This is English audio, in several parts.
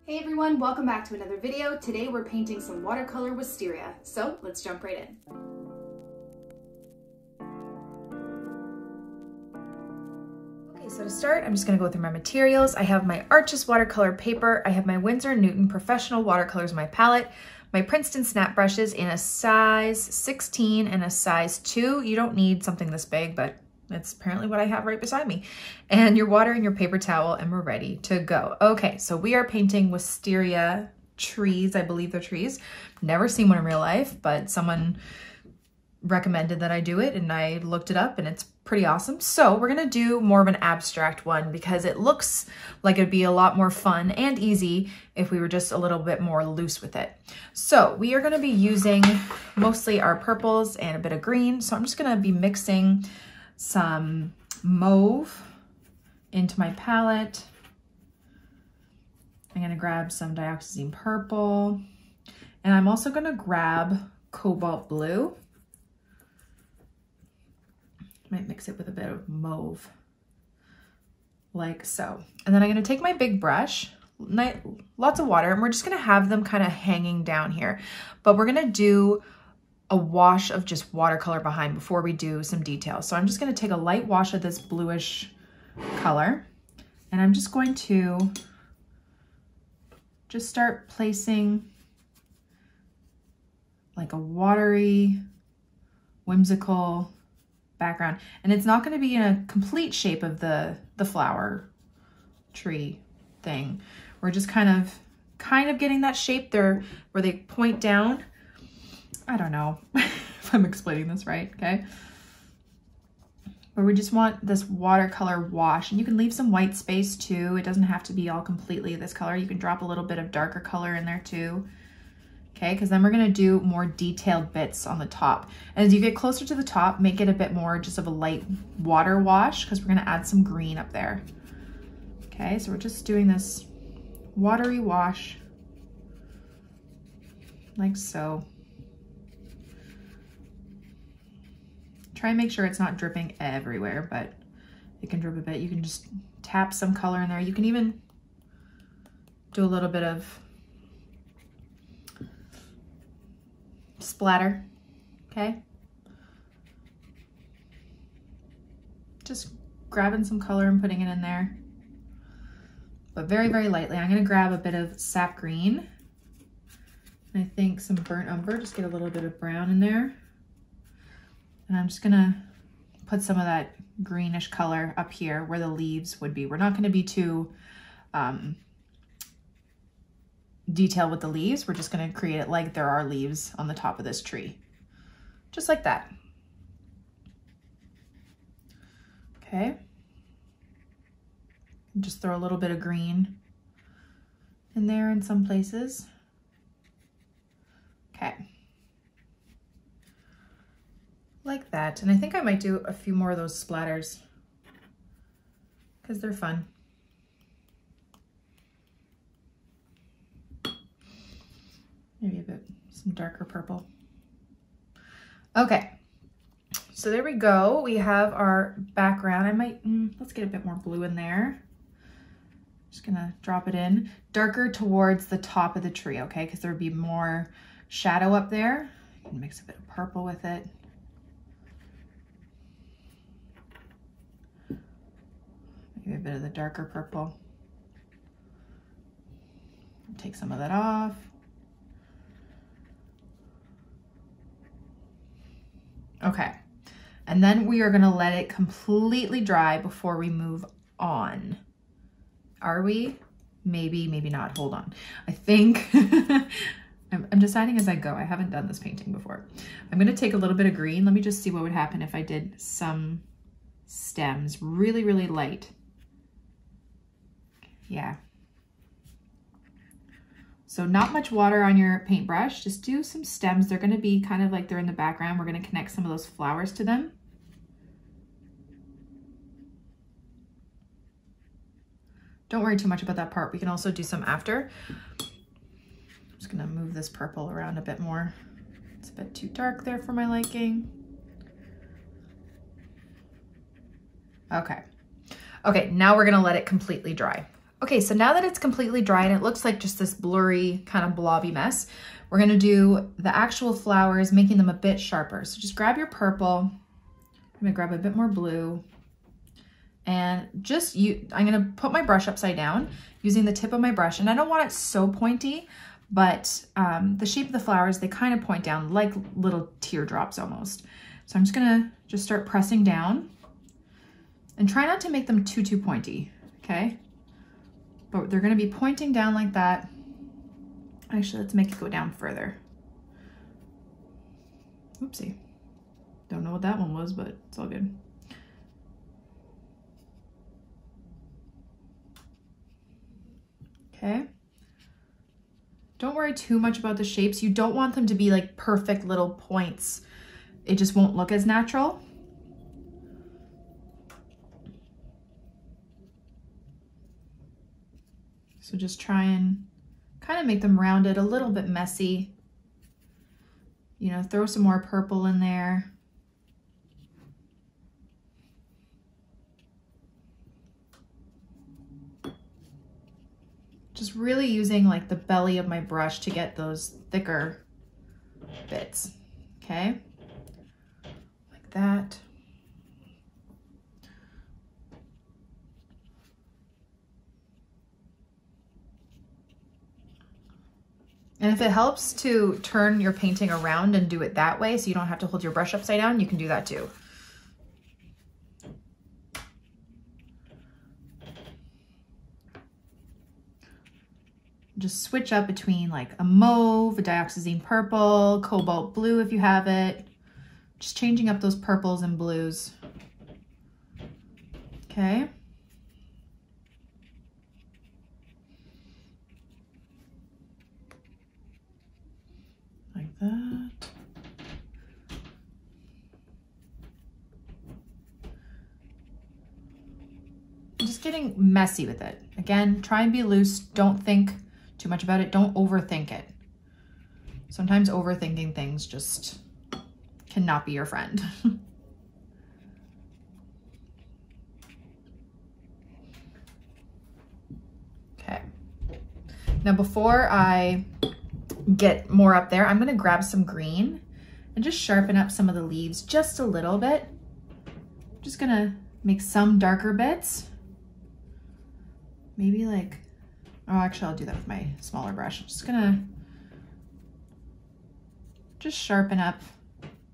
Hey everyone, welcome back to another video. Today we're painting some watercolor wisteria, so let's jump right in. Okay, so to start, I'm just gonna go through my materials. I have my Arches watercolor paper, I have my Winsor Newton professional watercolors in my palette, my Princeton snap brushes in a size 16 and a size 2. You don't need something this big, but that's apparently what I have right beside me. And your water and your paper towel, and we're ready to go. Okay, so we are painting wisteria trees. I believe they're trees. Never seen one in real life, but someone recommended that I do it and I looked it up and it's pretty awesome. So we're gonna do more of an abstract one because it looks like it'd be a lot more fun and easy if we were just a little bit more loose with it. So we are gonna be using mostly our purples and a bit of green. So I'm just gonna be mixing some mauve into my palette. I'm gonna grab some dioxazine purple, and I'm also gonna grab cobalt blue. Might mix it with a bit of mauve, like so. And then I'm gonna take my big brush, lots of water, and we're just gonna have them kind of hanging down here. But we're gonna do a wash of just watercolor behind before we do some details. So I'm just gonna take a light wash of this bluish color, and I'm just going to just start placing like a watery, whimsical background. And it's not gonna be in a complete shape of the flower tree thing. We're just kind of getting that shape there where they point down. I don't know if I'm explaining this right, okay? But we just want this watercolor wash, and you can leave some white space too. It doesn't have to be all completely this color. You can drop a little bit of darker color in there too, okay? Because then we're gonna do more detailed bits on the top. And as you get closer to the top, make it a bit more just of a light water wash because we're gonna add some green up there. Okay, so we're just doing this watery wash like so. Try and make sure it's not dripping everywhere, but it can drip a bit. You can just tap some color in there. You can even do a little bit of splatter, okay? Just grabbing some color and putting it in there, but very, very lightly. I'm gonna grab a bit of sap green. And I think some burnt umber, just get a little bit of brown in there. And I'm just gonna put some of that greenish color up here where the leaves would be. We're not gonna be too detailed with the leaves. We're just gonna create it like there are leaves on the top of this tree. Just like that. Okay. Just throw a little bit of green in there in some places. Okay. Like that. And I think I might do a few more of those splatters because they're fun. Maybe a bit, some darker purple. Okay, so there we go. We have our background. I might, let's get a bit more blue in there. Just gonna drop it in. Darker towards the top of the tree, okay? Because there would be more shadow up there. You can mix a bit of purple with it. Maybe a bit of the darker purple. Take some of that off. Okay, and then we are gonna let it completely dry before we move on. Are we? Maybe, maybe not. Hold on. I think I'm deciding as I go. I haven't done this painting before. I'm gonna take a little bit of green. Let me just see what would happen if I did some stems really, really light. Yeah. So not much water on your paintbrush, just do some stems. They're gonna be kind of like they're in the background. We're gonna connect some of those flowers to them. Don't worry too much about that part. We can also do some after. I'm just gonna move this purple around a bit more. It's a bit too dark there for my liking. Okay. Okay, now we're gonna let it completely dry. Okay, so now that it's completely dry and it looks like just this blurry kind of blobby mess, we're gonna do the actual flowers, making them a bit sharper. So just grab your purple. I'm gonna grab a bit more blue. And I'm gonna put my brush upside down using the tip of my brush. And I don't want it so pointy, but the shape of the flowers, they kind of point down like little teardrops almost. So I'm just gonna start pressing down and try not to make them too pointy, okay? But they're gonna be pointing down like that. Actually, let's make it go down further. Oopsie. Don't know what that one was, but it's all good. Okay. Don't worry too much about the shapes. You don't want them to be like perfect little points. It just won't look as natural. So just try and kind of make them rounded, a little bit messy. You know, throw some more purple in there. Just really using like the belly of my brush to get those thicker bits, okay? Like that. And if it helps to turn your painting around and do it that way so you don't have to hold your brush upside down, you can do that too. Just switch up between like a mauve, a dioxazine purple, cobalt blue if you have it. Just changing up those purples and blues. Okay. Like that. Just getting messy with it. Again, try and be loose. Don't think too much about it. Don't overthink it. Sometimes overthinking things just cannot be your friend. Okay. Now before I get more up there, I'm gonna grab some green and just sharpen up some of the leaves just a little bit. Just gonna make some darker bits. Maybe like, oh, actually I'll do that with my smaller brush. I'm just gonna sharpen up,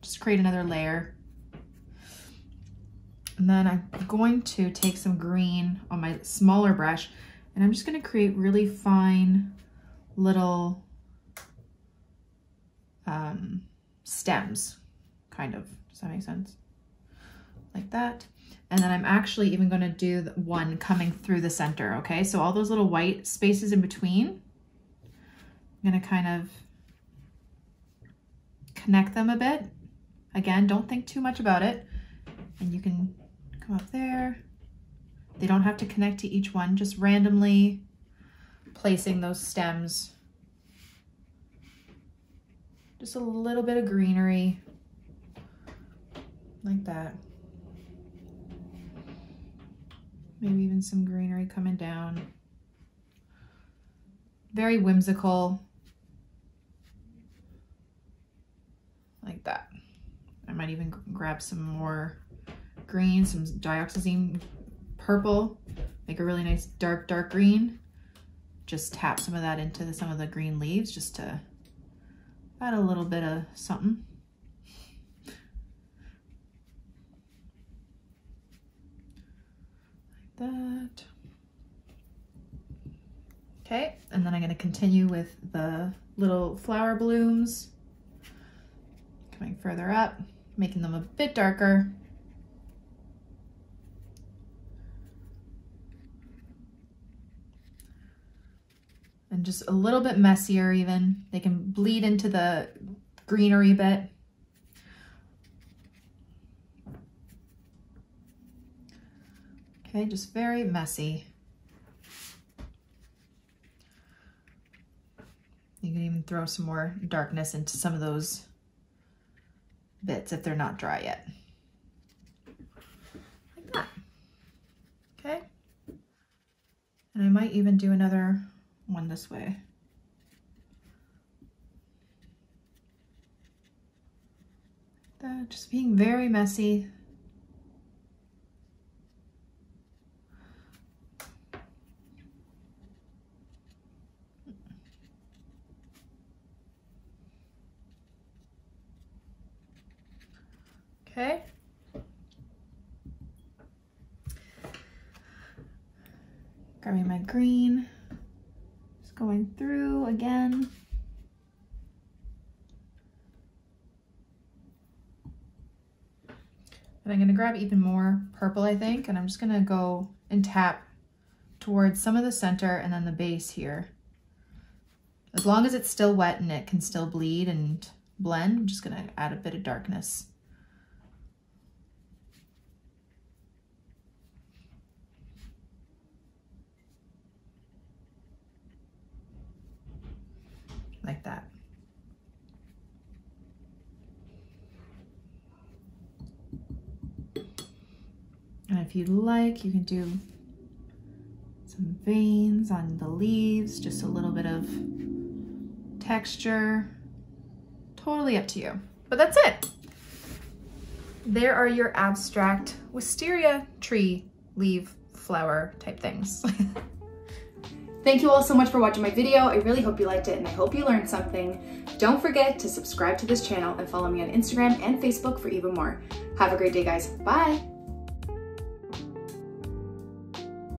just create another layer. And then I'm going to take some green on my smaller brush and I'm just gonna create really fine little stems, kind of. Does that make sense? Like that. And then I'm actually even going to do one coming through the center, okay? So all those little white spaces in between, I'm going to kind of connect them a bit. Again, don't think too much about it. And you can come up there. They don't have to connect to each one, just randomly placing those stems. Just a little bit of greenery, like that. Maybe even some greenery coming down. Very whimsical, like that. I might even grab some more green, some dioxazine purple, make a really nice dark green. Just tap some of that into some of the green leaves just to add a little bit of something. Like that. Okay, and then I'm going to continue with the little flower blooms. Coming further up, making them a bit darker. And just a little bit messier even. They can bleed into the greenery a bit. Okay, just very messy. You can even throw some more darkness into some of those bits if they're not dry yet. Like that. Okay. And I might even do another one this way. That, just being very messy. Okay. Grabbing my green, just going through again. And I'm gonna grab even more purple, I think, and I'm just gonna go and tap towards some of the center and then the base here. As long as it's still wet and it can still bleed and blend, I'm just gonna add a bit of darkness. Like that. And if you'd like, you can do some veins on the leaves, just a little bit of texture. Totally up to you. But that's it. There are your abstract wisteria tree, leaf, flower type things. Thank you all so much for watching my video. I really hope you liked it and I hope you learned something. Don't forget to subscribe to this channel and follow me on Instagram and Facebook for even more. Have a great day, guys. Bye.